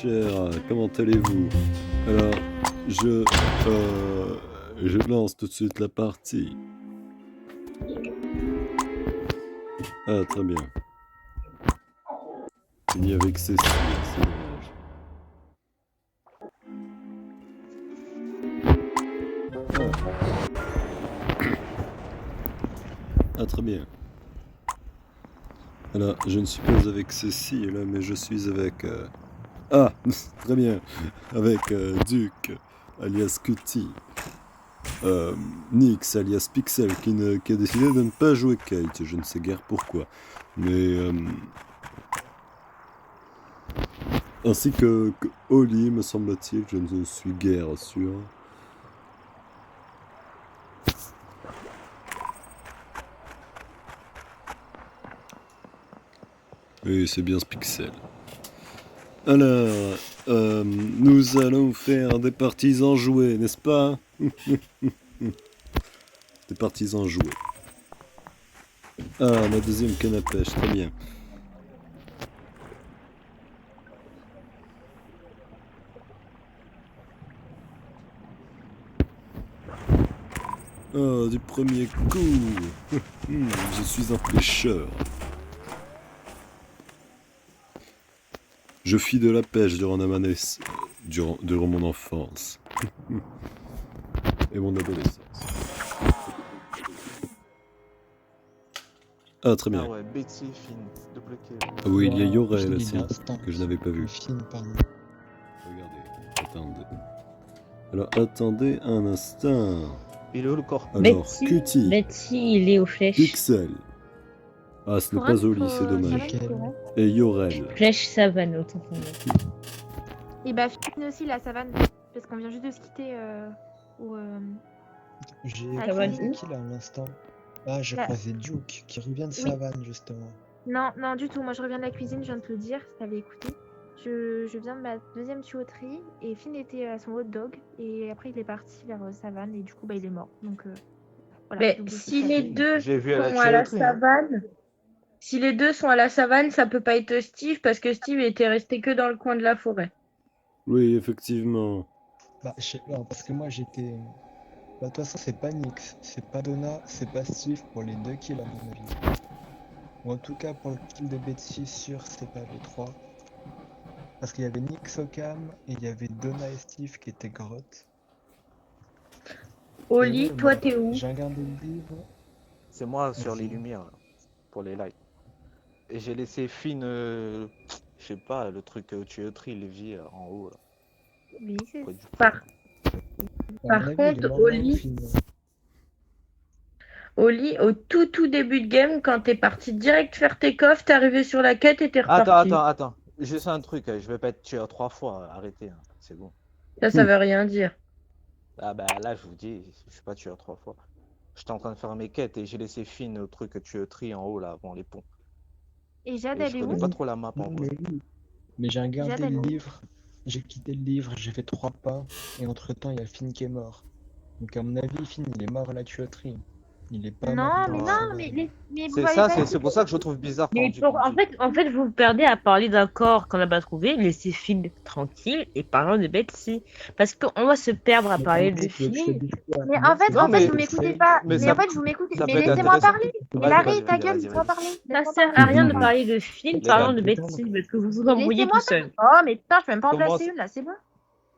cher, comment allez-vous? Alors, je, je lance tout de suite la partie. Ah, très bien. Fini avec Cécile, c'est dommage. Ah, très bien. Alors, je ne suis pas avec Cécile, mais je suis avec... Ah, très bien. Avec Duke, alias Cutie. Nyx, alias Pixel, qui a décidé de ne pas jouer Kate. Je ne sais guère pourquoi. Mais... ainsi que Oli, me semble-t-il, je ne suis guère sûr. Oui, c'est bien ce Pixel. Alors, nous allons faire des parties enjouées, n'est-ce pas? Des parties enjouées. Ah, la deuxième canne à pêche, très bien. Ah, du premier coup. Je suis un pêcheur. Je fis de la pêche durant mon enfance. Et mon adolescence. Ah, très bien. Ah ouais, Betty, Finn, double kill. Ah oui, il y a Yorel Finn, aussi, il est instant. que je n'avais pas vu. Finn, pardon. Regardez, attendez. Alors, attendez un instant. Il est où le corps? Alors, Cutie, Betty, il est aux flèches. Pixel. Ah, ce n'est pas Oli, c'est dommage. Et Yorel. Flèche savane, autant pour moi. Et bah Finn aussi la savane, parce qu'on vient juste de se quitter J'ai Ah, croisé Cutie. qui là à l'instant? Ah, j'ai Là. croisé Duke qui revient de Oui. savane justement. Non, non du tout, moi je reviens de la cuisine, je viens de te le dire, si t'avais écouté. Je viens de ma deuxième tuyauterie et Finn était à son hot dog et après il est parti vers savane et du coup bah il est mort. Donc voilà. Mais double si kill. les deux J'ai vu à sont la à la tuyauterie, hein. savane, si les deux sont à la savane, ça peut pas être Steve parce que Steve était resté que dans le coin de la forêt. Oui, effectivement. Bah, je sais pas, parce que moi j'étais. Bah, de toute façon, c'est pas Nyx, c'est pas Donna, c'est pas Steve pour les deux kills à mon avis. Ou en tout cas pour le kill de Betsy, sûr, c'est pas les trois. Parce qu'il y avait Nyx au cam et il y avait Donna et Steve qui étaient grottes. Oli, Et toi moi, t'es où? j'ai regardé le livre. C'est moi sur les Vas-y. lumières, là, pour les lights. Et j'ai laissé Finn, je sais pas, le truc tuyauterie, l'évier en haut. Là. Oui, c'est Près du- Par, À Par mon avis, il est contre, mort là, Oli, Finn. Oli, au tout début de game, quand t'es parti direct faire tes coffres, t'es arrivé sur la quête et t'es reparti. Attends. Juste un truc, je vais pas être tué 3 fois, arrêtez, hein, c'est bon. Ça veut rien dire. Ah bah là, je vous dis, je suis pas tué 3 fois. J'étais en train de faire mes quêtes et j'ai laissé Finn au truc tuyauterie en haut là, avant les ponts. Et Jade Et elle je est où? connais pas trop la map en Non, vrai. mais oui. Mais j'ai regardé Jade, elle le est où? livre, j'ai quitté le livre, j'ai fait 3 pas, et entre temps, il y a Finn qui est mort. Donc à mon avis, Finn, il est mort à la tuyauterie. Il est pas mort Non, dans mais la non, savane. mais vous C'est m'avez ça, pas c'est dit. pour ça que je trouve bizarre quand Mais Duke pour, me dit. en fait, vous perdez à parler d'un corps qu'on n'a pas trouvé, laissez Phil tranquille et parlons de Betsy. Parce qu'on va se perdre à Mais parler en de fait, je te Phil. dis quoi? Mais Moi, en fait, c'est Non, en fait, mais- vous m'écoutez Pixel, pas. mais Mais ça- en fait, vous m'écoutez. ça Mais peut être laissez-moi intéressant. parler. Mais Vas-y, Larry, ta gueule, vas-y. laisse-moi parler. Ça Laisse-moi sert parler. à rien de parler de Phil, Les parlons gars, de Betsy, parce que vous vous Mais embrouillez laissez-moi tout seul. Oh, mais putain, je peux même pas en Comment placer ça- une là, c'est bon.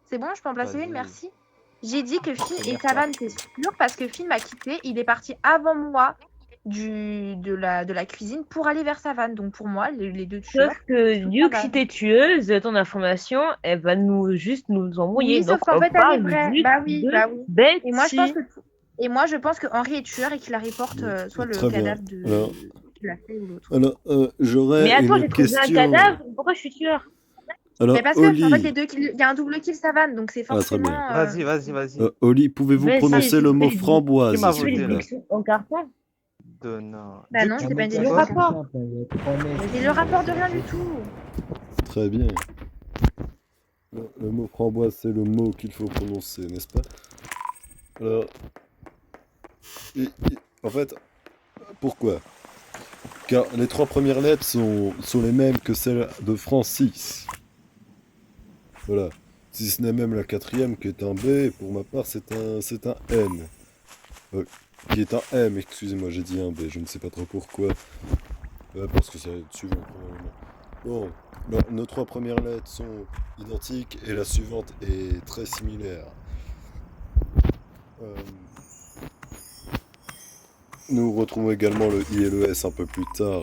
C'est bon, je peux en placer une, Vas-y. merci. J'ai dit que Finn et T'énerve Savane, c'est sûr, parce que Finn m'a quitté. Il est parti avant moi de la cuisine pour aller vers Savane. Donc pour moi, les deux tueurs. Sauf que c'est Duke, Savane. si t'es tueuse, ton information, elle va juste nous embrouiller. Oui, sauf Donc, qu'en on fait, elle est parle vraie. juste Bah oui, de bah oui. Betsy. Et moi, je pense que Henri est tueur et qu'il la reporte soit le Très bien. cadavre de Alors- qui l'a fait ou l'autre. Alors, j'aurais Mais attends, une j'ai trouvé un question. cadavre, pourquoi je suis tueur? Alors, Mais parce que en fait, Oli, les deux kills, il y a un double kill Savane, donc c'est Ah, très forcément. bien. Vas-y. Oli, pouvez-vous Vas-y, prononcer le mot fais- framboise, Qui m'a s'il voté, vous là plaît? déduction en carton. Donna. Bah non, Duke, c'est pas une mais Le déduction. c'est rapport. simple, il y a 3 mecs. C'est le rapport de rien du tout. Très bien. Le mot framboise, c'est le mot qu'il faut prononcer, n'est-ce pas? Alors, en fait, pourquoi? Car les 3 premières lettres sont les mêmes que celles de Francis. Voilà. Si ce n'est même la quatrième qui est un B, et pour ma part, c'est un N. Qui est un M, excusez-moi, j'ai dit un B, je ne sais pas trop pourquoi. Parce que c'est suivant, probablement. Bon, nos trois premières lettres sont identiques et la suivante est très similaire. Euh, Nous retrouvons également le I et le S un peu plus tard,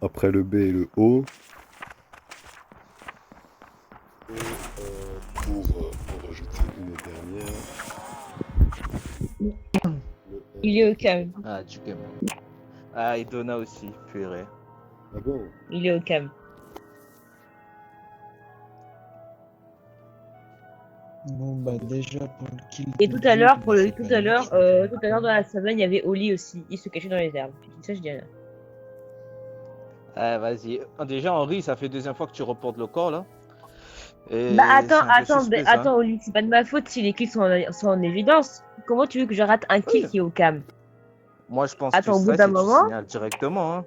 après le B et le O. Et pour rajouter une dernière, le N. Il est au calme. Ah, tu m'as. Ah, et Donna aussi, purée. Ah bon? Il est au calme. Bon, bah, déjà, pour le kill Et de tout à l'heure, Duke, pour bah, le c'est tout pas à l'heure, Nick. tout à l'heure dans la savane, il y avait Oli aussi. Il se cachait dans les herbes. Ça, je dis rien. Ah, vas-y. Déjà, Henri, ça fait deuxième fois que tu reportes le corps, là. Et Bah attends, c'est un peu attends, suspect, ça. attends, Oli, c'est pas de ma faute si les kills sont en évidence. Comment tu veux que je rate un kill Oui. qui est au calme? Moi, je pense que tu Attends, au bout stresses d'un et tu moment, signales directement, hein.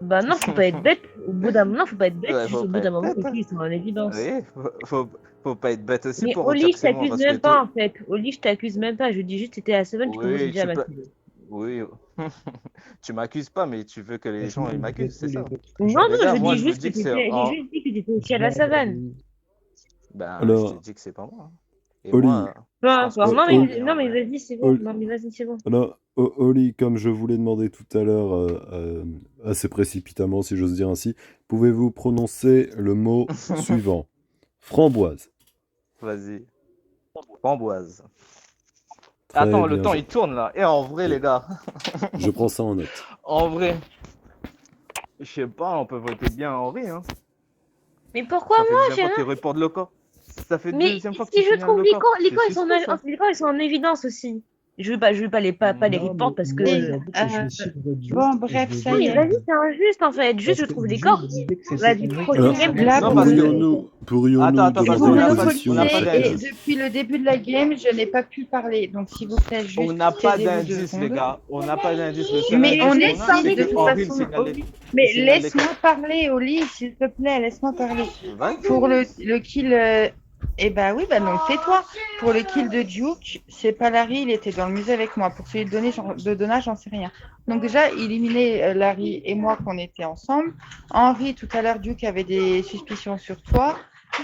bah non, faut pas être bête. Au bout d'un moment, faut pas être bête. Ouais, C'est juste faut au bout pas d'un être moment, bête, les hein. kills sont en évidence. Oui, faut pas être bête aussi Mais pour Oli, dire que je c'est moi, t'accuse parce que même pas en fait. Oli, je t'accuse même pas. Je dis juste que c'était à Seven, tu commences Oui, déjà à tu peux... m'accuser. Oui, tu m'accuses pas, mais tu veux que les gens Franchement, ils vous m'accusent, êtes c'est tous les ça. autres que Non, je- non, Les gars, je moi dis je vous juste que dis que c'est t'étais, j'ai en... juste dit que t'étais aussi à la Non, savane. Ben, je t'ai Alors, dit que c'est pas moi, hein. Et Oli, moi, Peu je pense que importe. c'est Non, toi, Oli, mais, Henri, non, en mais vrai. vas-y, c'est bon. Oli, Non, mais vas-y, c'est bon. alors, Oli, comme je vous l'ai demandé tout à l'heure, assez précipitamment, si j'ose dire ainsi, pouvez-vous prononcer le mot suivant? Framboise. Vas-y. Framboise. Très Attends, le bien, temps il tourne là. Et en vrai, les gars, je prends ça en note. en vrai, je sais pas, on peut voter bien Henri, hein. Mais pourquoi Ça fait moi, deuxième j'ai fois que rien. tu reportes le corps. Ça fait Mais deuxième fois que tu si je signales trouve le les corps. corps, C'est suspect, ça. les corps, ils sont en évidence aussi. Je veux pas pas les Non, reports mais parce que. moi, Et, je vous dis que je vais suivre Duke bon, et je bref, vais ça Non, y mais est. vas-y, défendre. c'est injuste en fait. Juste, Parce je que trouve les Duke corps. disait que c'était Vas-y, un mec prochaine Alors, game, Là, tu Non, vous parce me, que... pourrions-nous Attends, parce vous que demander me là, le position on n'a pas policiez et d'indice. depuis le début de la game, je n'ai pas pu parler. Donc, s'il vous plaît, On juste n'a pas taisez-vous 2 d'indice, les secondes. gars. On n'a pas d'indice. Le seul Mais indice on je est qu'on laisse a, si, c'est parler de que toute Henri il façon. signale Mais il signale les corps. laisse-moi parler, Oli, s'il te plaît, laisse-moi parler. Vas-y. Pour le kill, eh ben oui, bah donc tais-toi. Pour le kill de Duke, c'est pas Larry, il était dans le musée avec moi. Pour celui de Donna, j'en sais rien. Donc déjà, éliminer Larry et moi qu'on était ensemble. Henri, tout à l'heure, Duke avait des suspicions sur toi.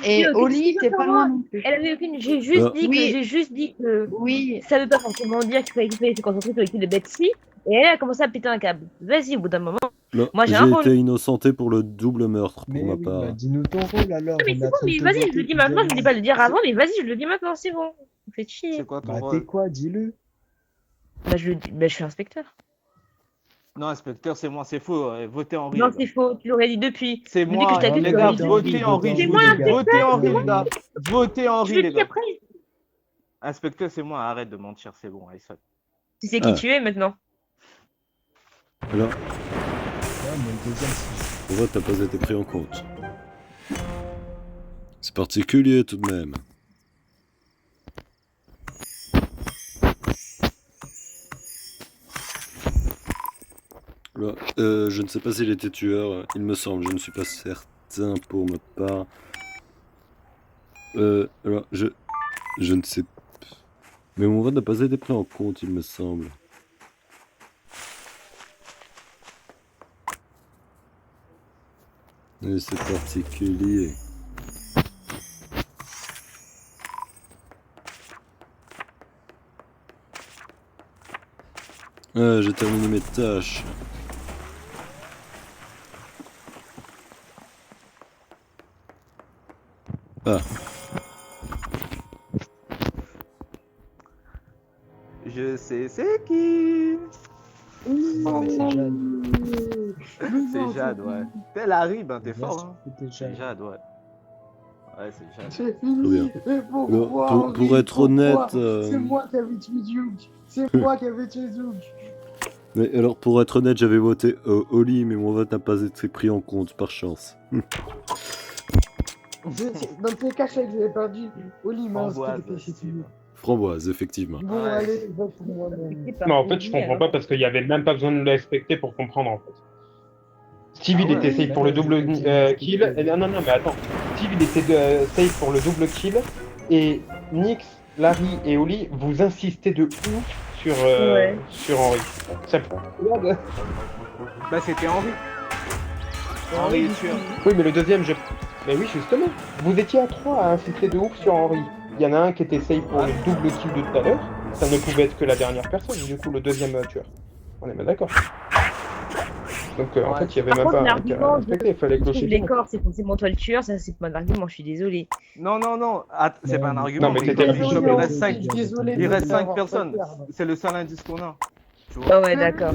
Et aucune Oli, suspicion t'es sur pas moi. loin non plus. Elle avait aucune. Alors, Oui, J'ai juste dit que oui. ça veut pas forcément dire qu'il fallait se concentrer sur l'équipe de Betsy. Et elle a commencé à péter un câble. Vas-y, au bout d'un moment. non, Moi, j'ai un j'ai rôle. été innocenté pour le double meurtre, pour Mais ma oui, bah part. dis-nous ton rôle alors, Ah, mais on est c'est en bon, train de mais te vas-y, je voter le dis toute maintenant. la Je voulais game. pas le dire C'est avant, mais vas-y, je le dis maintenant, c'est bon. Vous faites chier. c'est quoi ton Bah rôle? t'es quoi, dis-le. Bah, je le dis. Bah, je suis inspecteur. Non, inspecteur, c'est moi, c'est faux. Votez Henri, Non, les gars. c'est faux. Tu l'aurais dit depuis. C'est Depuis que je moi, Non t'accuse, mais les tu l'aurais gars, dit votez Henri, depuis. votez Henri, votez je C'est vous moi Henri dis. les gars. Votez l'inspecteur, Henri, c'est moi. les gars. Votez Je Henri, le les dis gars. après. Inspecteur, c'est moi, arrête de mentir, c'est bon, allez, ça. Tu sais qui Ah, tu es maintenant. alors, Ouais, mais le deuxième, c'est... pour moi, t'as pas été pris en compte. C'est particulier tout de même. Alors, je ne sais pas s'il était tueur, il me semble, je ne suis pas certain pour ma part. Alors, je ne sais pas. Mais mon vote n'a pas été pris en compte, il me semble. Et c'est particulier. Ah, j'ai terminé mes tâches. Ah, Je sais c'est qui. Non mais c'est Jade. C'est Jade, ouais. T'es Larry, ben t'es Bien fort, sûr hein. que c'était C'est Jade. Jade, ouais. Ouais, c'est Jade. C'est très fini. bien. Et pourquoi Alors, pour être honnête, C'est moi qui avais tué Duke. C'est moi qui avais tué Duke. mais alors pour être honnête, j'avais voté Oli, mais mon vote n'a pas été pris en compte par chance. Dans tous les cas, je savais que j'avais perdu. Oli m'a Framboise, inspecté chez Steve. lui. Framboise, effectivement. Bon, Ouais. allez, vote pour moi-même. Mais en fait, je comprends pas parce qu'il y avait même pas besoin de le respecter pour comprendre en fait. Steve, il Ah ouais. était safe pour le double kill. Non, mais attends. Steve, il était safe pour le double kill. Et Nyx, Larry et Oli, vous insistez de ouf sur Henri. Ça... Regarde. Bah, c'était Henri. Henri est tueur. Oui, mais le deuxième, Mais oui, justement. Vous étiez à 3 à insister de ouf sur Henri. Il y en a un qui était safe pour le double kill de tout à l'heure. Ça ne pouvait être que la dernière personne, du coup, le deuxième tueur. On est bien d'accord. Donc, en fait, il n'y avait Par même contre, pas un l'argument respecté. Il fallait Je trouve clocher les tout. corps, c'est forcément toi le tueur, ça c'est pas un argument, je suis désolée. Non, c'est Non, pas un mais- argument. Non, mais mais t'étais comme là. il reste 5 Désolé. il reste de 5 t'avoir fait personnes. perdre. C'est le seul indice qu'on a. Tu Ah vois. ouais, d'accord.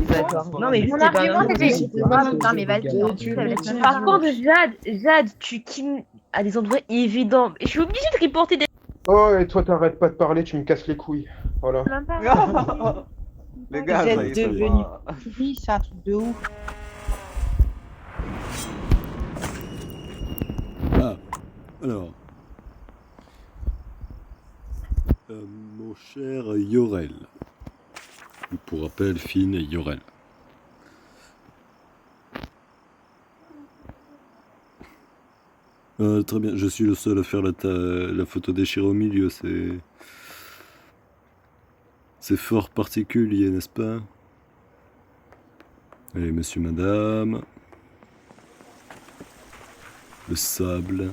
Non, mais juste, Mon c'est pas un argument, c'était. argument. Non, mais vas-y, en Tu plus, le laisse dis, me Par parler. contre, Jade, tu kills à des endroits évidents. Je suis obligée de reporter des. Oh, et toi, t'arrêtes pas de parler, tu me casses les couilles. Voilà. Même pas. Les gars, Vous ça êtes y est, c'est devenus bon. pourris, c'est un truc de ouf. Ah, alors. Mon cher Yorel. Ou pour rappel, Finn et Yorel. Très bien, je suis le seul à faire la photo déchirée au milieu, c'est fort particulier, n'est-ce pas? Allez, monsieur, madame. Le sable.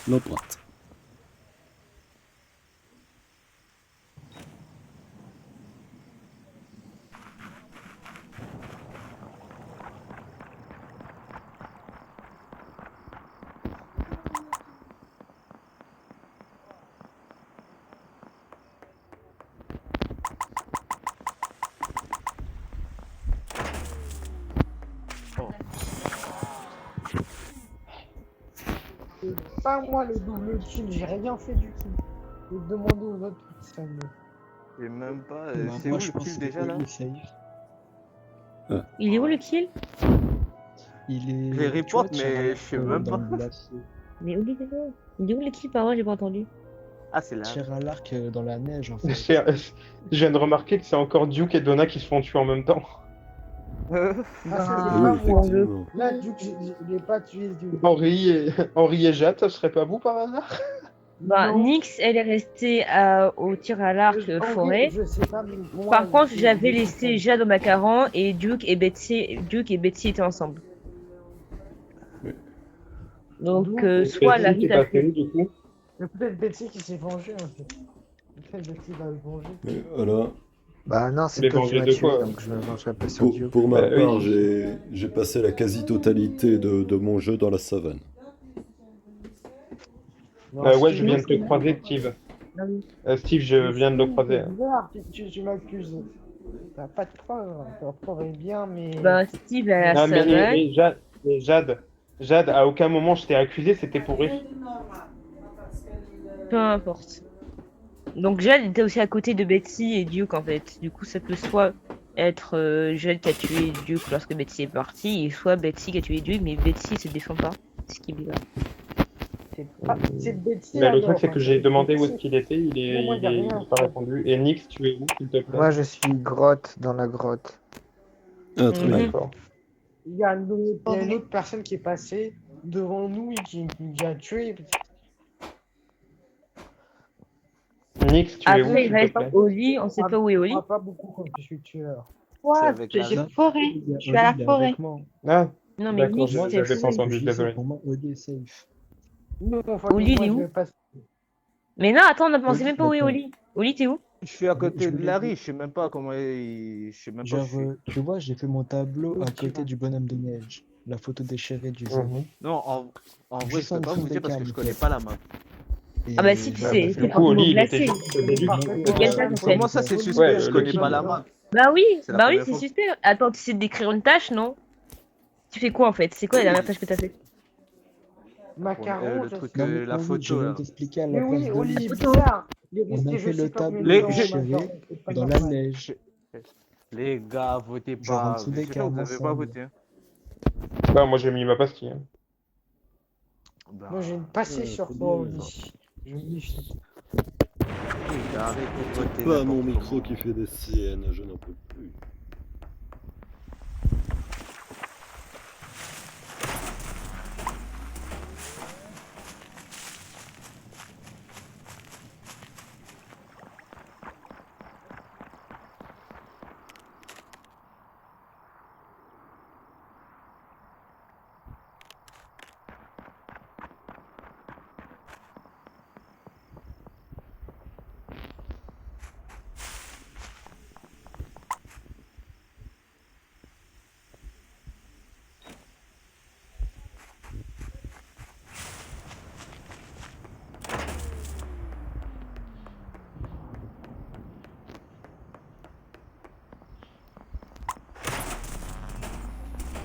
L'empreinte. C'est pas moi le double kill, j'ai rien fait du tout. Je vais demander aux autres qui savent. Et même pas. Bah, C'est moi, où je le pense kill que déjà là Oli est safe. Il est où le kill? Il est. Je les tu reporte, vois, mais je sais même dans pas. la- Mais Oli, c'est où? Il est où le kill, pardon, j'ai pas entendu. Ah, c'est là. Tir à l'arc dans la neige en fait. Je viens de remarquer que c'est encore Duke et Donna qui se font tuer en même temps. Ah, c'est Ah pas oui, moi. effectivement. Là, Duke, je l'ai pas tué. Duke. Henri et Jade, ça serait pas vous par hasard? Bah, Non. Nyx, elle est restée au tir à l'arc En vrai, forêt. je sais pas, mais moi, Par contre, je- j'avais je- laissé Jade au macaron et Duke et Betsy étaient ensemble. Oui. Donc, D'où soit la Betsy, vie t'es passé où, du coup? Mais peut-être Betsy qui s'est vengée en fait. Peut-être Betsy va le venger. Mais voilà. Bah non, Mais c'est toi qui venger m'as de tué, quoi? donc je me vengerai pas sur Duke. Pour ma oui. part, j'ai passé la quasi-totalité de mon jeu dans la savane. Non, Ouais, je Steve, viens de te croiser, Steve. non, Steve, je viens de le croiser. C'est bizarre, tu m'accuses. T'as pas de preuve, ta preuve est bien, mais. bah, Steve à la Non, mais savane. Jade, à aucun moment je t'ai accusé, c'était pour rire. Peu importe. Donc Jade était aussi à côté de Betsy et Duke en fait. Du coup, ça peut soit être Jade qui a tué Duke lorsque Betsy est partie, et soit Betsy qui a tué Duke, mais Betsy se défend pas. Ce qui est bizarre. C'est Betsy. Mais le truc, alors, c'est que hein, j'ai demandé où Betsy. est-ce qu'il était, il Moi, y a rien. n'a pas répondu. Et Nix, tu es où, s'il te plaît? Moi, je suis grotte dans la grotte. Ah, très bien. D'accord. Il y a une autre personne qui est passée devant nous et qui a tué. Nix, tu es où, Après, il s'il te reste plaît? Oli, on sait pas où est Oli. Pas beaucoup quand je suis tueur. Quoi? avec Je la- suis forêt. Je suis à la Oli, il est forêt. avec moi. Ah, Non, mais d'accord, Nick, je c'est n'avais pas fou. entendu, Je disais, désolé. pour moi, Oli est safe. Non, enfin, Oli, il moi, est je où vais pas- Mais non, attends, on sait Oli, même pas où est d'accord. Oli. Oli, t'es où? Je suis à Je côté de voulais Larry, dire- je sais même pas comment il. Je sais même pas Genre, où je suis. tu vois, j'ai fait mon tableau à Oui, tu côté vas. du bonhomme de neige. La photo déchirée du zéro. Mhm. Non, en vrai, je Juste en peux pas dessous vous des dire parce que je câbles, connais quoi. pas la map. Ah bah si, Et- c'est Du coup, Oli, il était juste au début. Et quel tâche on fait? Comment ça, c'est suspect? Ouais, Je le connais kill. pas la map. Bah oui, C'est la bah oui, première c'est fois. super. Attends, tu sais d'écrire une tâche, non? Tu fais quoi en fait? C'est quoi la dernière tâche que t'as fait? Macaron, le je truc, sais. Non, mais la Oli, je photo viens là. de t'expliquer à Mais la place oui, de Oli, Oli. c'est bizarre. Il est On a resté, fait je le sais pas combien tableau de temps, déchiré Macaron, c'est pas dans la normal. neige. Les gars, votez Genre en pas. dessous Je des sais pas, vous câbles avez pas ensemble. voté. Hein. Bah, moi, j'ai mis ma pastille. Hein. Bah, Moi, j'ai une passée sur toi, c'est bien. Oli. Je me méfie. mais arrête de voter Pas mon n'importe micro comment. qui fait des siennes, je n'en peux plus.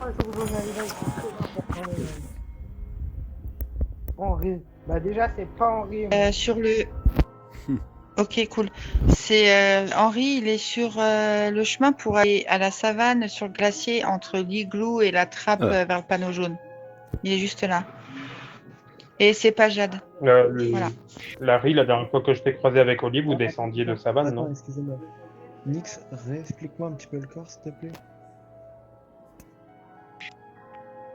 Ah, il faut que j'en arrive à être très important, les gars. Henri. Bah déjà, c'est pas Henri. Sur le. Ok, cool. C'est Henri, il est sur le chemin pour aller à la savane sur le glacier entre l'igloo et la trappe Ah. vers le panneau jaune. Il est juste là. Et c'est pas Jade. Voilà. Larry, la dernière fois que je t'ai croisé avec Oli, vous Ah, descendiez de attends, savane, attends, non? excusez-moi. Nix, réexplique-moi un petit peu le corps, s'il te plaît.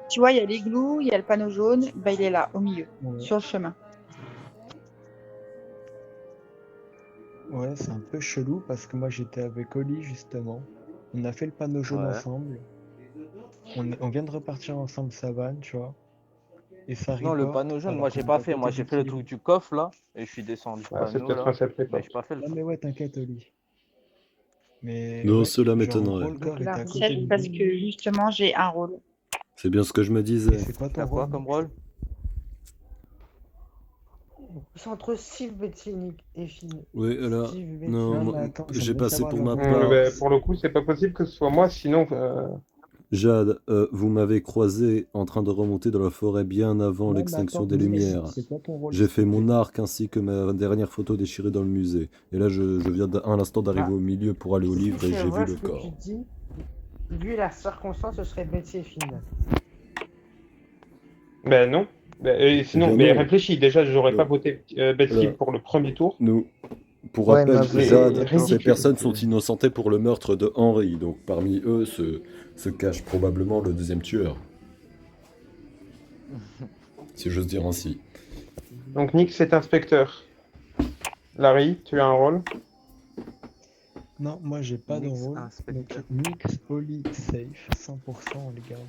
Tu vois, il y a l'igloo, il y a le panneau jaune, bah, il est là, au milieu, Ouais, sur le chemin. ouais, c'est un peu chelou parce que moi j'étais avec Oli justement. On a fait le panneau jaune Ouais. ensemble. On vient de repartir ensemble savane, tu vois. Et ça Non, le reporte panneau jaune, alors moi j'ai qu'on est pas à fait. Moi côté j'ai du fait le kill. truc du coffre là et je suis descendu du Ah, c'est panneau peut-être là. un set Mais report. j'ai pas fait le Non truc. mais ouais, t'inquiète Oli. Mais Non, ouais, cela genre en m'étonnerait. gros le corps Donc, était à Larry, côté de Parce lui. que justement, j'ai un rôle. C'est bien ce que je me Et disais. c'est quoi ton T'as quoi rôle, comme Nix? rôle? c'est entre Steve, Betty et Finn. Oui, alors, Steve, Betty. non, Non moi, mais attends, j'ai j'aimerais passé savoir pour leur ma rôle. part. Bah, pour le coup, c'est pas possible que ce soit moi, sinon. Jade, vous m'avez croisé en train de remonter dans la forêt bien avant Non mais l'extinction attends, des Nix, lumières. c'est quoi ton rôle, J'ai s'il fait te mon plaît? arc ainsi que ma dernière photo déchirée dans le musée. Et là, je viens à l'instant d'arriver Bah, au milieu pour aller au si livre et c'est j'ai vu vrai le ce que tu corps. dis, vu la circonstance, ce serait Betty et Finn. Ben non. Et Eh sinon, bien mais non. réfléchis, déjà, j'aurais pas Non. voté Betsy Voilà. pour le premier tour. Nous, pour Ouais, il rappel, m'a voté. C'est Jade, ces ridicule. personnes sont innocentés pour le meurtre de Henri. Donc parmi eux se cache probablement le deuxième tueur. Si j'ose dire ainsi. Donc Nick, c'est inspecteur. Larry, tu as un rôle? Non, moi j'ai pas de Nix rôle. inspecteur. Donc Nix, Oli, safe, 100% on les garde.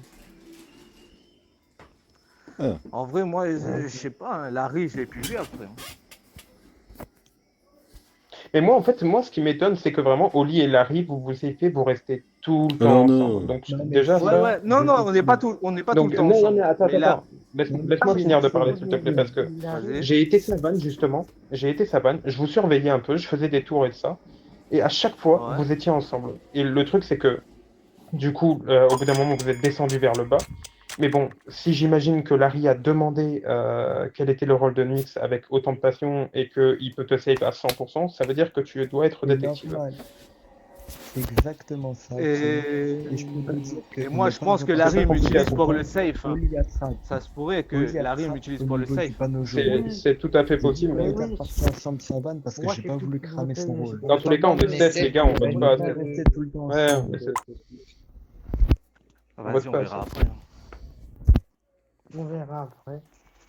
En vrai, moi, je sais pas, hein, Larry, je l'ai plus vu après. Hein. Mais moi, en fait, ce qui m'étonne, c'est que vraiment, Oli et Larry, vous restez tout le temps Alors ensemble. non. Donc Non, mais déjà, si, Ouais, ça. ouais, non, non, on n'est pas tout Donc, le temps non, ensemble. mais attends, Mais là, attends. Laisse-moi si, finir de si, parler, si, s'il te plaît, parce que Larry, j'ai été savane, justement. J'ai été savane, je vous surveillais un peu, je faisais des tours et ça. Et à chaque fois, ouais. vous étiez ensemble. Et le truc, c'est que, du coup, au bout d'un moment, vous êtes descendu vers le bas. Mais bon, si j'imagine que Larry a demandé quel était le rôle de Nix avec autant de passion et qu'il peut te save à 100%, ça veut dire que tu dois être c'est détective. normal. C'est exactement ça, Tim. Et je peux te dire que Et on moi, n'est je pas pense que C'est Larry pas compliqué à m'utilise pour le comprendre. safe. Hein. Oli attrape. Ça se pourrait que Oli Larry attrape m'utilise au pour le niveau du safe. panneau jaune. C'est tout à fait J'ai dit possible. qu'on Mais était oui. repartis ensemble savane parce que moi, j'ai j'ai pas tout voulu cramer son voté, rôle. dans tous les cas, on est Mais 7, c'est- les gars, on On vote n'est pas. pas restés tout le temps Ouais, ensemble. mais on Vas-y, vote on pas. verra après. Hein. on verra après.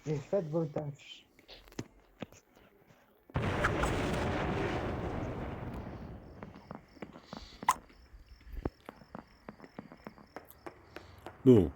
Et faites vos tâches. Bon.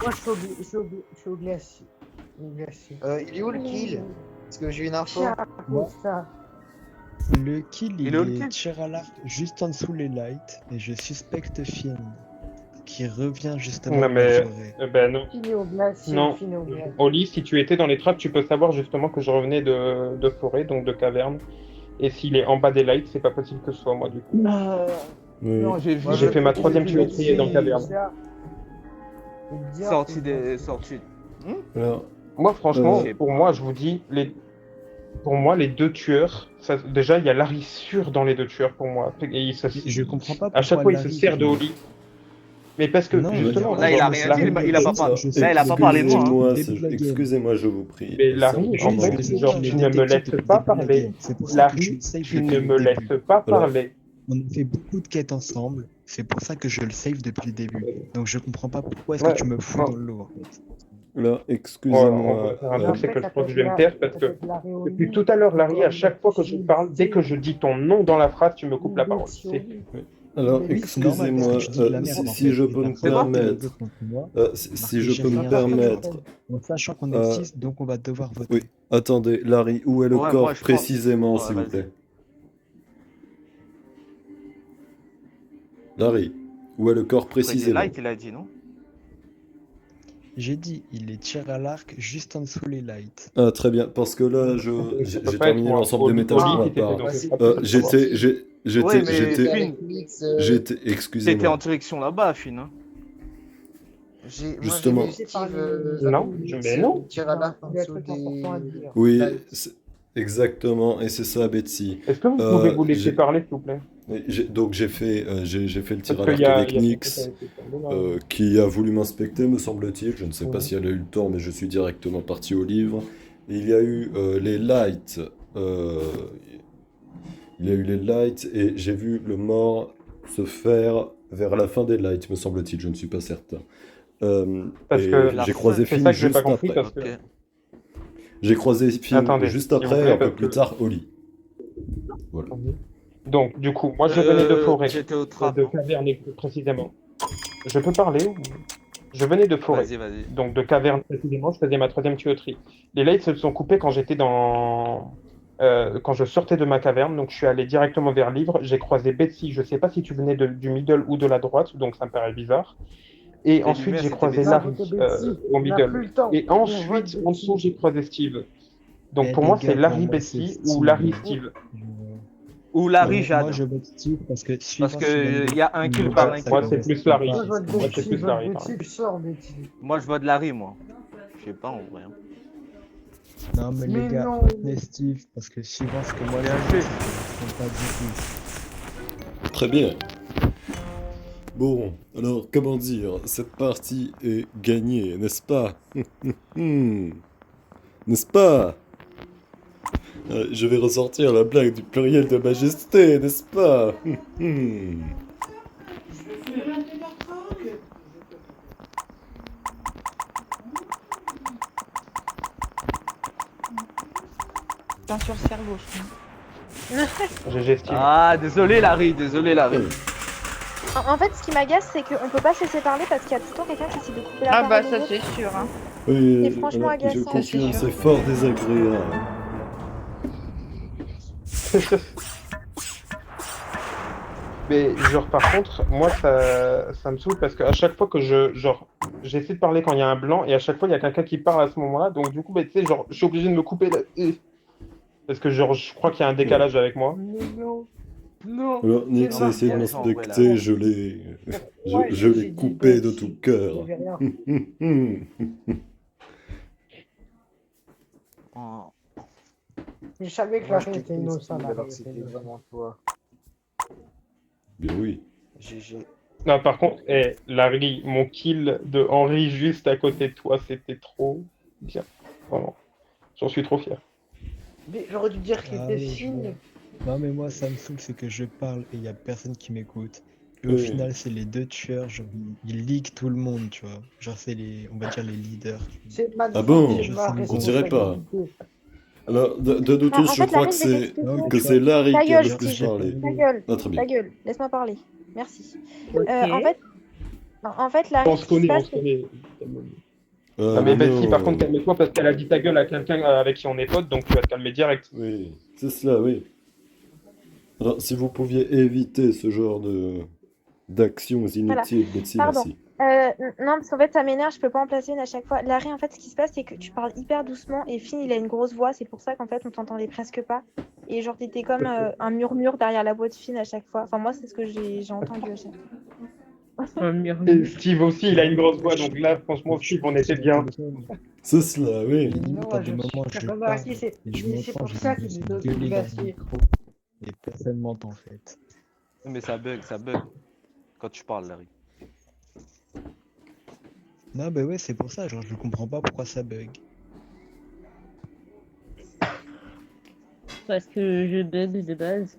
Moi, je suis au glacier. Au glacier. Il est où le kill? Parce que j'ai une info. Tiens, Moi. ça. Le kill, Il il est où le est kill tir à l'arc juste en dessous les lights et je suspecte Finn. qui revient justement Non, de mais. la forêt. Ben non. Fini au glacier, Non. fini au glacier. Oli, si tu étais dans les trappes, tu peux savoir justement que je revenais de forêt, donc de caverne. Et s'il est en bas des lights, c'est pas possible que ce soit moi, du coup. Oui. Non, j'ai vu. J'ai fait ma troisième tuyauterie dans caverne. Sorti. Alors, Moi, franchement, Euh, pour moi, je vous dis, pour moi, les deux tueurs, déjà, il y a Larry sûr dans les deux tueurs pour moi. Et Je comprends pas à chaque pourquoi fois, il se Larry, sert de Oli. Mais parce que, Non, justement, là, il a genre, rien Larry- dit, il a pas parlé. Je sais Là, il a pas parlé de moi. Excusez-moi, Au début de la game. excusez-moi, je vous prie. Mais Larry, Sans- en Je fait, le sais, genre, je tu l'ai ne me détecté laisses depuis pas le début de la parler. game. C'est pour ça que je Larry, le save tu depuis ne le me début. laisses pas Alors- parler. On a fait beaucoup de quêtes ensemble. C'est pour ça que je le save depuis le début. Donc je comprends pas pourquoi est-ce Ouais, que tu me fous ouais. dans le lot en fait. Là, Ouais, on excusez-moi. va faire un truc, c'est que je Ça pense peut que je vais me être taire parce que depuis tout à l'heure, Larry, à chaque fois que je parle, dès que je dis ton nom dans la phrase, tu me coupes la parole. Alors, Oui, c'est normal parce excusez-moi, que tu dis de la merde en si fait. je Et peux t'as me fait un permettre, jeu contre moi, si je peux me marqué permettre, en sachant qu'on est Euh, 6, donc on va devoir voter. oui, attendez, Larry, où est le Ouais, corps moi, je pense- précisément, Ouais, s'il vous vas-y. plaît? Larry, où est le corps Près des précisément? lights, il a dit, non? J'ai dit, il les tire à l'arc juste en dessous les lights. Ah, très bien, parce que là, Ça j'ai peut j'ai pas être terminé moi. l'ensemble de mes tâches Oli, pour ma qui t'était part. dans les trappes, Euh, je peux savoir. Ouais, mais j'étais, Finn, j'étais, t'étais en excusez-moi. direction là-bas, Finn. Hein. Justement. Non, mais non. Tire à l'arc en Il y a dessous un truc important à dire. Oui, lights. exactement, et c'est ça, Betsy. Est-ce que vous pouvez Euh, vous laisser j'ai- parler, s'il vous plaît? Donc j'ai fait le tir Parce à qu'il l'arc y a, avec il y a Nyx, qui a voulu m'inspecter, me semble-t-il. Je ne sais pas Mhm. si elle a eu le temps, mais je suis directement parti au livre. Et il y a eu les lights. Il y a eu les lights et j'ai vu le mort se faire vers la fin des lights, me semble-t-il. Je ne suis pas certain. Parce Et que la j'ai fin, croisé c'est Finn ça que j'ai pas juste compris, après. parce que- Ok. J'ai croisé Finn Attendez, juste s'il vous après, plaît, un peu parce plus que- tard, au lit. Voilà. Donc, du coup, moi, je venais de forêt, J'étais au trap. de caverne précisément. Je peux parler ou... Je venais de forêt, Vas-y. donc de caverne précisément, je faisais ma troisième tuyauterie. Les lights se sont coupés quand j'étais dans... quand je sortais de ma caverne, donc je suis allé directement vers Livre. J'ai croisé Betsy, je sais pas si tu venais du middle ou de la droite, donc ça me paraît bizarre. Et Les ensuite, lumières, j'ai c'était croisé Betsy. Larry C'était Betsy. au On n'a plus middle. le temps. Et On vote ensuite, Betsy. en dessous, j'ai croisé Steve. Donc Eh, pour les moi, gars, c'est pour Larry moi, c'est Betsy ou Steve. Larry Steve. Ou Larry Moi, Jade. je vote Steve parce que Parce suivant que si la il y a un kill nouvelle, par ça un kill. Moi, c'est correspond plus Larry. pas. Moi, je vote Moi, c'est Betsy, plus je Larry, vote pardon. Betsy, je sors Betsy. Moi, je vote Larry, moi. Je sais pas, en vrai. Hein. Non, mais Mais les gars, non. retenez Steve parce que suivant ce que moi Bien je joué. dis, ça correspond pas du tout. Très bien. Bon, alors comment dire, cette partie est gagnée, n'est-ce pas? N'est-ce pas? Je vais ressortir la blague du pluriel de majesté, n'est-ce pas? Putain, sur le cerveau, je GG Steve. Ah, désolé, Larry. En fait, ce qui m'agace, c'est qu'on peut pas se laisser parler parce qu'il y a tout le temps quelqu'un qui essaie de couper la Ah bah parole aux ça autres. c'est sûr. Hein. Oui, C'est franchement alors, je agaçant. confirme, C'est sûr. c'est fort désagréable. Mais genre par contre, moi ça me saoule parce qu'à chaque fois que j'essaie de parler quand il y a un blanc et à chaque fois il y a quelqu'un qui parle à ce moment-là, donc du coup tu sais genre je suis obligé de me couper parce que genre je crois qu'il y a un décalage avec moi. Mais non. Non. Alors, Nyx a essayé de Ouais, en vrai, là. m'inspecter, je Ouais, l'ai j'ai dit coupé de Betsy. tout cœur. J'avais rien. Oh. Je savais que Moi, Larry je était te innocent. alors Larry que était c'était innocent. vraiment toi. Bien oui. GG. Non par contre, Larry, mon kill de Henry juste à côté de toi, c'était trop bien. Vraiment. J'en suis trop fier. Mais j'aurais dû dire qu'il Ah était oui, je fine. vois. Non, mais moi, ça me saoule, c'est que je parle et il y a personne qui m'écoute. Et au Oui. final, c'est les deux tueurs, genre, ils leak tout le monde, tu vois. Genre, c'est on va dire les leaders. C'est ma Ah bon? c'est ma On dirait pas. responsabilité. Alors, de nous Ah, tous, en je fait, crois Larry, que je vais c'est t'expliquer. Non, mais que tu c'est vois, Larry Ta qui a gueule, le plus Steve. parlé. Ta gueule, Ah, très bien. ta gueule, laisse-moi parler. Merci. Ok. En fait, On Larry, se ce qui se connaît, on passe, se connaît. Ah, Ah, mais Betsy, non. par contre, calme-toi parce qu'elle a dit ta gueule à quelqu'un avec qui on est potes, donc tu vas te calmer direct. Oui, c'est cela, oui. Alors, si vous pouviez éviter ce genre d'actions inutiles, Betsy, Pardon. merci. Non, parce qu'en fait, ça m'énerve, je peux pas en placer une à chaque fois. Larry, en fait, ce qui se passe, c'est que tu parles hyper doucement et Finn, il a une grosse voix, c'est pour ça qu'en fait, on t'entendait presque pas. Et genre, t'étais comme un murmure derrière la voix de Finn à chaque fois. Enfin, moi, c'est ce que j'ai entendu à chaque fois. Un Et murmure. Steve aussi, il a une grosse voix, donc là, franchement, Steve, on était bien. C'est cela, oui. Limite, à des moments, je Bah, parle si, c'est et je c'est m'entends, pour j'ai ça que l'impression j'ai de gueuler dans le essayer. micro. Et personne m'entend, en fait. Mais ça bug quand tu parles, Larry. Non, bah ouais, c'est pour ça, genre, je comprends pas pourquoi ça bug. Parce que je bug de base.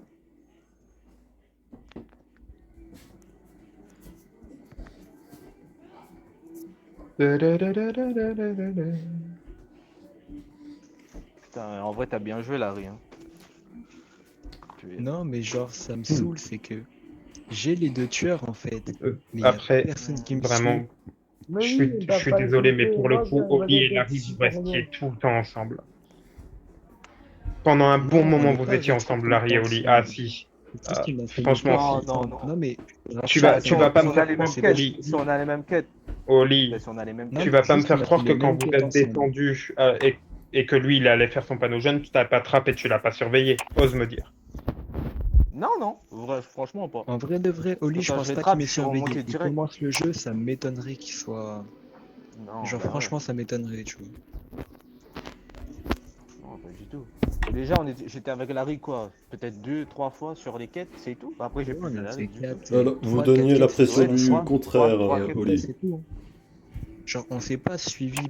Putain, en vrai, t'as bien joué, Larry. Hein. Non, mais genre, ça me saoule, c'est que j'ai les deux tueurs, en fait. Mais y a Après, personne qui me vraiment, suit. Mais je oui, suis t'as pas désolé, mais écouté, pour le moi, coup, je Oli et regardais Larry, dessus vous pour restiez rien. tout le temps ensemble. Pendant un bon Non, on moment, n'est vous pas étiez restés ensemble, tout le Larry et temps Oli. ensemble. Ah si. C'est tout ce qui m'a fait Franchement, longtemps si. Non, ensemble. non. Non, mais Tu vas Si on, pas si me on a faire les mêmes croire, quêtes, Oli. si on a les mêmes quêtes, Oli, si on a les mêmes non, tu quêtes. vas pas me juste, on faire a croire fait que les quand mêmes vous quêtes êtes ensemble. descendu et que lui, il allait faire son panneau jeune, tu t'as pas attrapé et tu l'as pas surveillé. Ose me dire. Non, franchement pas. En vrai de vrai, Oli, je Quand pense je pas l'attrape, qu'il m'ait je suis surveillé. remonté Il direct. commence le jeu, ça m'étonnerait qu'il soit... Non, Genre, bah franchement, ça m'étonnerait, tu vois. Non, pas du tout. Et déjà, j'étais avec Larry quoi, peut-être 2, 3 fois sur les quêtes, c'est tout. Après, j'ai Ouais, plus on vu a Larry fait du tout. 4, Alors, vous 3, 4 donniez quêtes l'impression Ouais, du trois- contraire, trois quêtes. Oli. c'est tout. Hein. Genre, on s'est pas suivi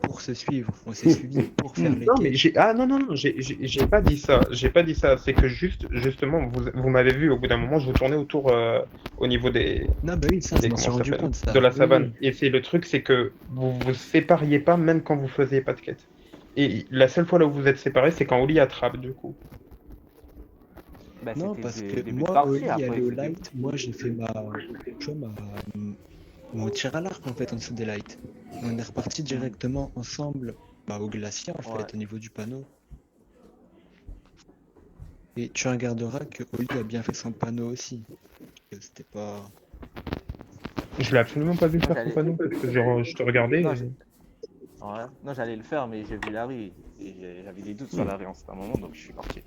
pour se suivre, on s'est suivi pour faire les Non, mais quêtes. non, j'ai pas dit ça. J'ai pas dit ça. C'est que justement, vous m'avez vu au bout d'un moment, je vous tournais autour au niveau Non, bah oui, ça, je m'en suis comment ça rendu s'appelle, compte, ça. de la Oui, savane. oui. Et c'est le truc, c'est que vous vous sépariez pas même quand vous faisiez pas de quête. Et la seule fois là où vous êtes séparés, c'est quand Oli attrape, du coup. Bah, Non, c'était parce le que début de moi, partie, Oli après. allait au c'était- light, moi j'ai fait tu vois, mon tir à l'arc en fait en dessous des lights. On est reparti directement ensemble au glacier en fait, Ouais. au niveau du panneau. Et tu regarderas que Oli a bien fait son panneau aussi. Que c'était pas... Je l'ai absolument pas vu Moi, faire son j'allais- panneau, parce que je te regardais. Non, et- Ouais. Non, j'allais le faire, mais j'ai vu Larry. Et j'avais des doutes sur Larry en certain moment, donc je suis parti.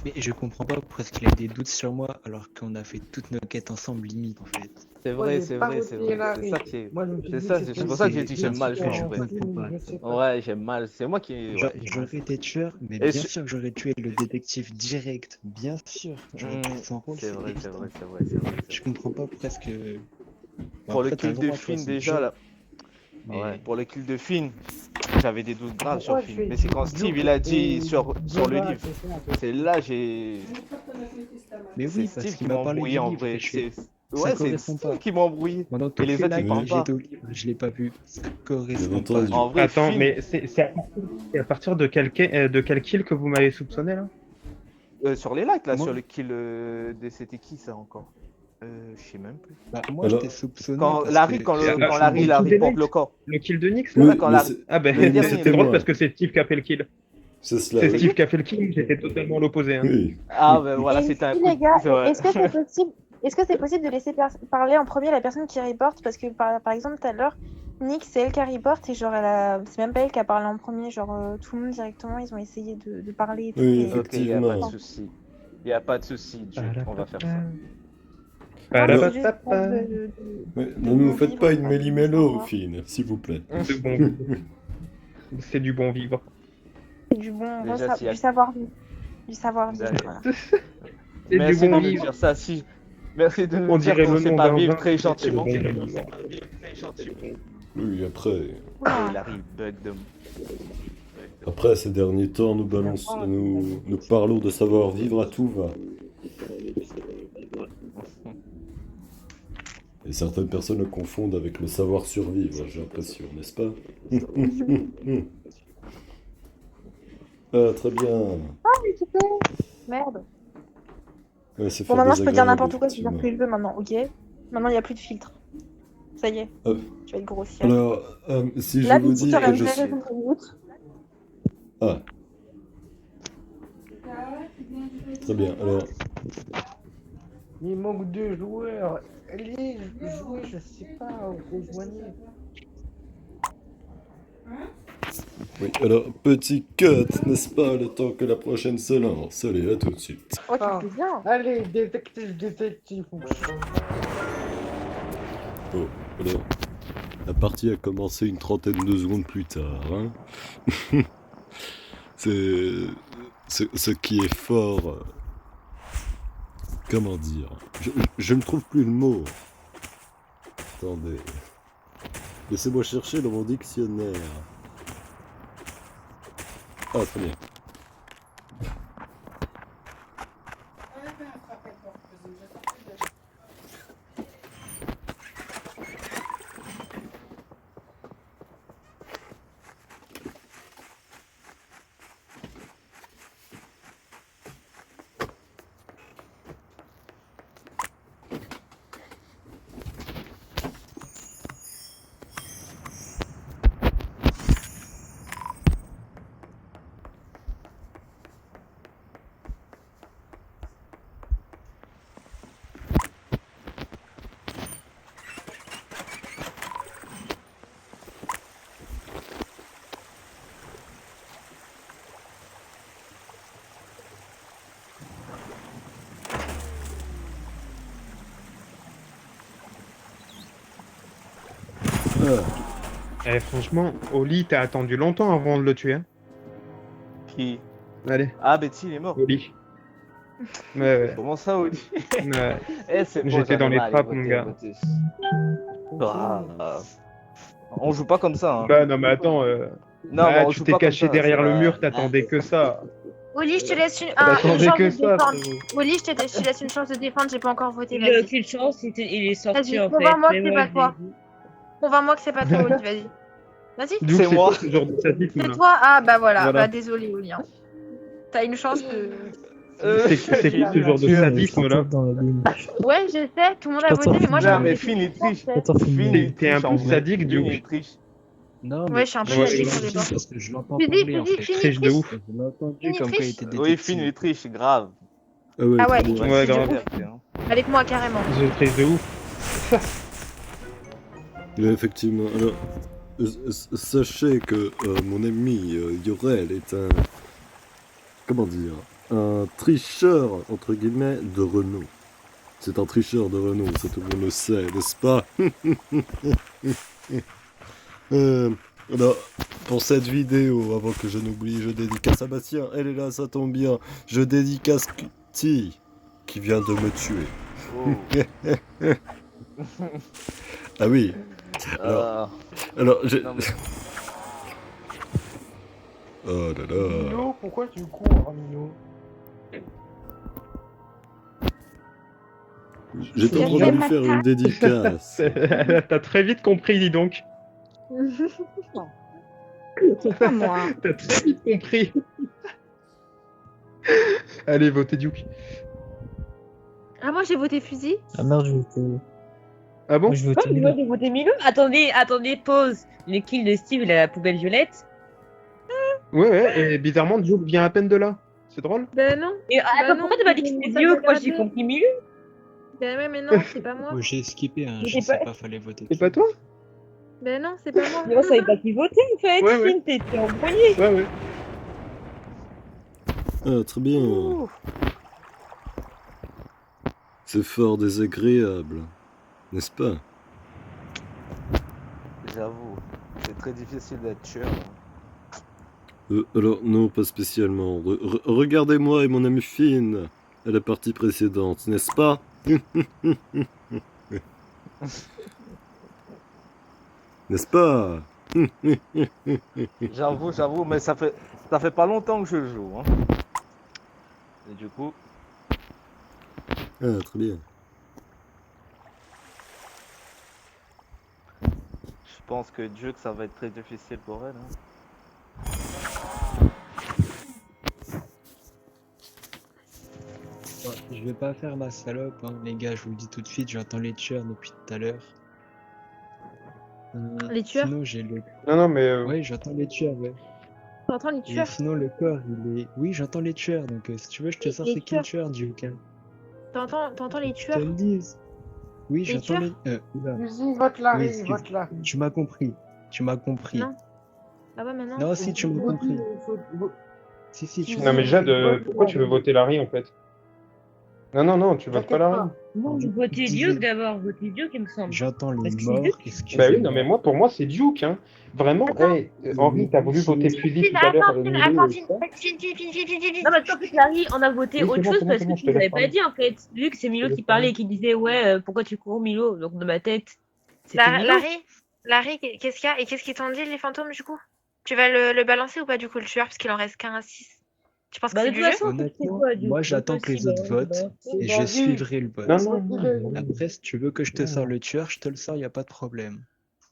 Mais je comprends pas pourquoi est-ce qu'il a des doutes sur moi alors qu'on a fait toutes nos quêtes ensemble limite en fait. C'est Moi, vrai, j'ai c'est pas vrai, c'est voté vrai. C'est Larry. ça qui est. Moi, je me suis C'est dit ça, que c'est c'était pour ça que j'ai c'est dit j'ai bien mal sûr fait que je en vrai. comprends pas. je sais pas. Ouais, j'ai mal. C'est moi qui. Genre, Ouais, j'ai mal j'aurais fait. été tueur, mais Et bien sur- sûr que j'aurais tué le détective direct, bien sûr. J'aurais pris son rôle, C'est c'est vrai, c'est évident. vrai, c'est vrai, c'est vrai. c'est Je vrai. comprends pas presque. Pour le Après, t'as kill de droit, toi, Finn, c'est le déjà, jeu. là. Mais Ouais, pour le kill de Finn, j'avais des doutes graves sur Pourquoi tu Finn. fais Mais c'est quand Duke Steve il a dit et sur le Donna, livre. c'est ça, C'est là j'ai. Mais C'est oui, parce Steve qui qu'il m'a m'a parlé embrouillé du en livre vrai. et je fais, C'est. ça Ouais, c'est correspond Steve pas. qui m'a embrouillé. Pendant Et toutes les les autres ils lives, parlent pas. j'étais au livre, je l'ai pas vu. Ça correspond Bien pas. entendu. En vrai, Attends, Finn, mais c'est à partir de quel kill que vous m'avez soupçonné là? sur les likes là, Moi, sur le kill de. C'était qui ça encore je sais même plus. moi je Alors, t'ai soupçonné Quand parce Larry, que quand, je le, t'ai quand Larry suivi. il a kill des report lights le corps. Le kill de Nyx oui, là? quand mais Larry. Ah ben, Le mais dernier, c'est c'était drôle moi. parce que c'est Steve qui a fait le kill. C'est cela, C'est oui. Steve qui a fait le kill, j'étais totalement l'opposé. Hein. Oui. Ah ben voilà, Et c'était un si, coup les gars, c'est vrai. est-ce que c'est possible de laisser parler en premier la personne qui reporte? Parce que par exemple, tout à l'heure, Nick, c'est elle qui reporte et genre, c'est même pas elle qui a parlé en premier. Genre, tout le monde directement, ils ont essayé de parler et tout. Oui, Mais... Ok, y a pas de effectivement. souci. Y a pas de souci, Duke, on va faire ça. Non, mais Alors- c'est juste pour Mais de ne nous bon faites vivre, pas une quoi, méli-mélo, sympa. Finn, s'il vous plaît. De bon vivre. C'est du bon vivre. C'est du bon, Déjà, s'il y a- du savoir-vivre. Du savoir-vivre, D'accord. voilà. C'est Merci du bon de nous vivre. dire ça. Si... Merci de nous On dire dirait qu'on le sait nom pas d'un vivre vin, très c'est le gentiment. bon vivre. Oui, après, Oula. Et Larry, bug de. après ces derniers temps, nous parlons de savoir-vivre à tout va. Et certaines personnes le confondent avec le savoir-survivre, j'ai l'impression, n'est-ce pas? Ah, très bien. Merde. Ouais, c'est Bon, fort maintenant, je peux dire désagréable, n'importe quoi, je peux dire effectivement. ce que je veux maintenant, ok? Maintenant, il n'y a plus de filtre. Ça y est, Euh, je vais être grossière. Alors, si Là, je vous Betty, dis t'aurais que une je vraie suis... raison de minute. Ah. Très bien, alors... Il manque 2 joueurs. Allez, jouez, je sais pas, rejoignez. Oui, alors, petit cut, n'est-ce pas, le temps que la prochaine se lance. Allez, à tout de suite. Oh, tu Ah. fais bien. Allez, détective. Oh, alors, la partie a commencé une trentaine de secondes plus tard, hein. C'est... Ce qui est fort... Comment dire? Je ne trouve plus le mot. Attendez. Laissez-moi chercher dans mon dictionnaire. Ah, très bien. Eh, franchement, Oli, t'as attendu longtemps avant de le tuer. Hein. Qui? Allez, Ah, Betty, il est mort. Oli. Ouais. Comment ça, Oli? Ouais. Eh, c'est bon, J'étais dans j'arrive les à aller trappes, voter, mon gars. voter. Ah, on joue pas comme ça, hein. Bah non, mais attends, Non, mais on tu joue t'es pas comme caché ça, derrière c'est le pas- mur, t'attendais que ça. Oli, je te laisse une T'attendais chance que de ça, défendre. frérot. Oli, je te laisse une chance de défendre, j'ai pas encore voté, Il a vas-y. aucune chance, il est sorti Vas-y, en fait. convainc-moi que Mais c'est moi, pas toi. Convainc-moi que c'est pas toi, Oli, vas-y. Vas-y. D'où C'est c'est moi. quoi ce genre de sadisme C'est là toi? Ah, bah voilà. Voilà. Bah désolé, Oli. Hein. T'as une chance de... C'est quoi ce genre de sadisme là? Ouais, je sais, tout le monde a voté, mais moi j'ai Non, voté. mais Finn, il triche. Attends, Finn, il T'es un triche en peu vrai. sadique, Finn, Duke. il triche. Non, mais Ouais, je suis un peu Ouais, sadique grave. sur les bords. parce que je l'entends Fini, parler en fini, fait. fini, Triche de triche. ouf. Je l'ai entendu Fini, comme quoi il triche. était Oui, détective. Finn, il triche, grave. Ah ouais, Ah ouais, très il bien. Ouais, triche de grave. ouf. Avec moi, carrément. Je triche de ouf. Effectivement. Alors, sachez que mon ami Yorel est un... Comment dire? Un tricheur, entre guillemets, de renom. C'est un tricheur de renom, ça tout le monde le sait, n'est-ce pas? Alors, pour cette vidéo, avant que je n'oublie, je dédicace à Bastien. Elle est là, ça tombe bien. Je dédicace Kitty, qui vient de me tuer. Oh. Ah oui. Alors, j'ai... Non, mais- Oh là là. Mino, pourquoi tu cours, Mino? J'étais en train de lui faire une dédicace. T'as très vite compris, dis donc. C'est pas moi. T'as très vite compris. Allez, votez Duke. Ah, moi j'ai voté fusil. Ah merde, je votais. Ah bon? Moi, je Oh, votais mais moi Milo. j'ai voté Milo. Attendez, pause. Le kill de Steve, il a la poubelle violette. Ouais, et bizarrement, Duke vient à peine de là. C'est drôle. Ben non. Et attends, non, pourquoi tu m'as dit que c'est c'était ça Milo? que Moi j'ai j'ai raté. compris Milo. Ben ouais, mais non, c'est pas moi. Moi, j'ai skippé, hein. Mais Je c'est sais pas- pas, fallait voter. C'est pas toi? Ben non, c'est pas moi. Mais on savait pas qui voter en fait. Ouais, ouais. Finn, t'étais embrouillé. Ouais. Ah, très bien. C'est fort désagréable, n'est-ce pas? J'avoue, c'est très difficile d'être tueur. Alors, non, pas spécialement. Regardez-moi et mon ami Finn à la partie précédente, n'est-ce pas? N'est-ce pas? J'avoue, mais ça fait pas longtemps que je joue. Hein. Et du coup, Ah, très bien. je pense que Duke, ça va être très difficile pour elle. Hein. Ouais, je vais pas faire ma salope, hein. Les gars, je vous le dis tout de suite, j'entends les tueurs depuis tout à l'heure. Les tueurs? Sinon, j'ai le... Non, mais. Ouais, j'entends les tueurs, ouais. T'entends les Et tueurs? sinon, le corps, il est... Oui, j'entends les tueurs, donc si tu veux, je te sors Les c'est qui le tueur, Duke, hein. T'entends les Je te tueurs? le dis. Oui, Les j'entends tueurs? les. Oula. Vas-y, vote Larry, Oui, vote Larry. tu m'as compris. Tu m'as compris. Non. Ah ouais, mais non. Non, si tu m'as compris. Si, tu m'as Non mais Jade, vote pourquoi tu veux Larry. voter Larry en fait? Non, tu votes pas T'inquiète Larry. pas. Non, Je votez disais- Duke d'abord, votez Duke, il me semble. J'entends les Parce que c'est morts, Duke. Bah excusez-moi. oui, non mais moi, pour moi, c'est Duke, hein. Vraiment, Attends. Henri, t'as voulu voter Fusil tout à l'heure, Milo et ça? Non, mais toi, en fait, Larry, on a voté Oui, autre c'est chose bon, parce que je tu te l'avais laisse pas parler. dit, en fait. Vu que c'est Milo Je te qui laisse parlait parler. et qui disait, ouais, pourquoi tu cours Milo? Donc, dans ma tête, c'était Milo. Larry, qu'est-ce qu'il y a? Et qu'est-ce qu'ils t'ont dit, les fantômes, du coup? Tu vas le balancer ou pas, du coup, le tueur, parce qu'il en reste qu'un à 6. Tu penses que Bah, c'est de du toute jeu? façon, c'est Honnêtement, quoi, Duke? moi C'est j'attends que les possible, autres hein, votent bah, et je Vas-y. suivrai le vote. Non, Après, si tu veux que je te sors le tueur, je te le sors, y a pas de problème.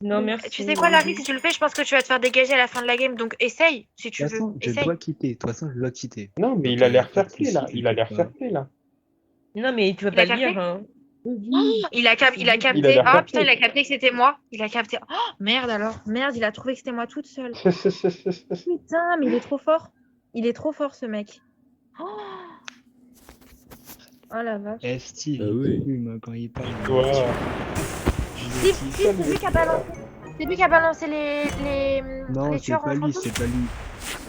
Non, merci. Tu sais quoi, Larry, si tu le fais, je pense que tu vas te faire dégager à la fin de la game. Donc essaye, si De tu toute veux. façon, je Essaye. dois quitter. De toute façon, je dois quitter. Non, mais Donc, il a y l'air pas de fair play souci, là. Il a l'air t'inquiète fair pas. play là. Non, mais tu vas Il pas a le dire, capté? hein. Il a capté. Il a Ah l'air putain, capté. il a capté que c'était moi. Il a capté. Oh merde alors. Merde, il a trouvé que c'était moi toute seule. Putain, mais il est trop fort. Il est trop fort ce mec. Oh, oh la vache. Eh, Steve, Ah il oui. fume hein, quand il parle. Toi. Steve, c'est lui qui a balancé. C'est lui qui a balancé Non, les c'est tueurs pas en lui, fantôme. c'est pas lui.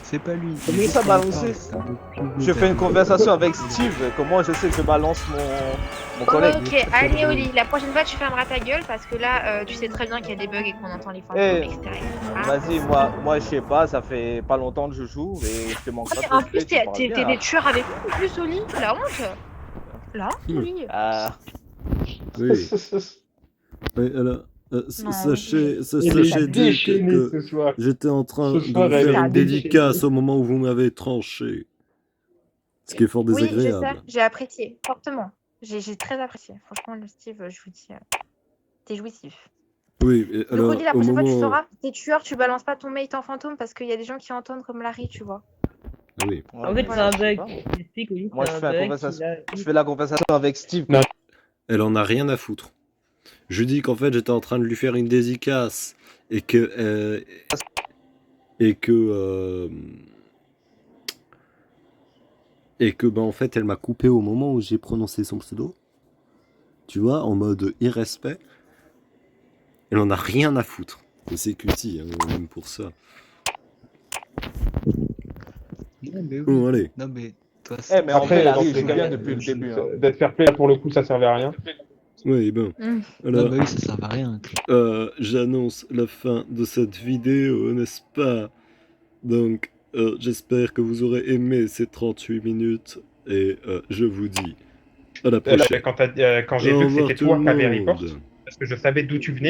C'est pas lui. Comment Il est ça juste quand il balancer? parle, c'est un autre pivot, Je fais une t'as vu. conversation avec Steve. Comment je sais que je balance mon collègue? Ok, allez Oli, la prochaine fois tu fermeras ta gueule parce que là tu sais très bien qu'il y a des bugs et qu'on entend les fantômes, Eh, etc. Ah. Vas-y, moi je sais pas, ça fait pas longtemps que je joue et je te manque pas de En plus, respect, tu parles t'es bien, des hein. tueurs avec nous en plus, Oli. La honte. La honte, Oli. Ah, Oui. Oui, alors, Non, sachez, Il est sachez Duke, déchaîné que ce soir. j'étais en train Ce de soir, vous elle faire est une dédicace au moment où vous m'avez tranché. Ce qui est fort Oui, je sais, désagréable. j'ai apprécié fortement. J'ai très apprécié. Franchement, le Steve, je vous dis, t'es jouissif. Oui, et Donc, alors, Oli, la au prochaine fois, tu moment... sauras, t'es tueur, tu balances pas ton mate en fantôme parce qu'il y a des gens qui entendent comme Larry, tu vois. Ah oui. ouais, En fait, mais c'est un je sais bug. pas. J'explique, oui, Moi c'est je un fais la bug. conversation. Je fais la conversation avec Steve. Non. Elle en a rien à foutre. Je dis qu'en fait, j'étais en train de lui faire une dédicace et que... en fait, elle m'a coupé au moment où j'ai prononcé son pseudo. Tu vois, en mode irrespect. Elle en a rien à foutre. Et c'est cutie, hein, même pour ça. Non, mais oui. Bon, allez. Non, mais de toute façon, Eh, mais en Après, vrai, dans Larry tous les joue cas, bien depuis le début. Hein. d'être fair play là pour le coup, ça servait à rien. Oui, bon. non, Alors, bah oui, ça sert à rien. j'annonce la fin de cette vidéo, n'est-ce pas? Donc, j'espère que vous aurez aimé ces 38 minutes. Et je vous dis à la prochaine. Quand j'ai Au vu que revoir c'était tout toi le qui avais report, monde. parce que je savais d'où tu venais.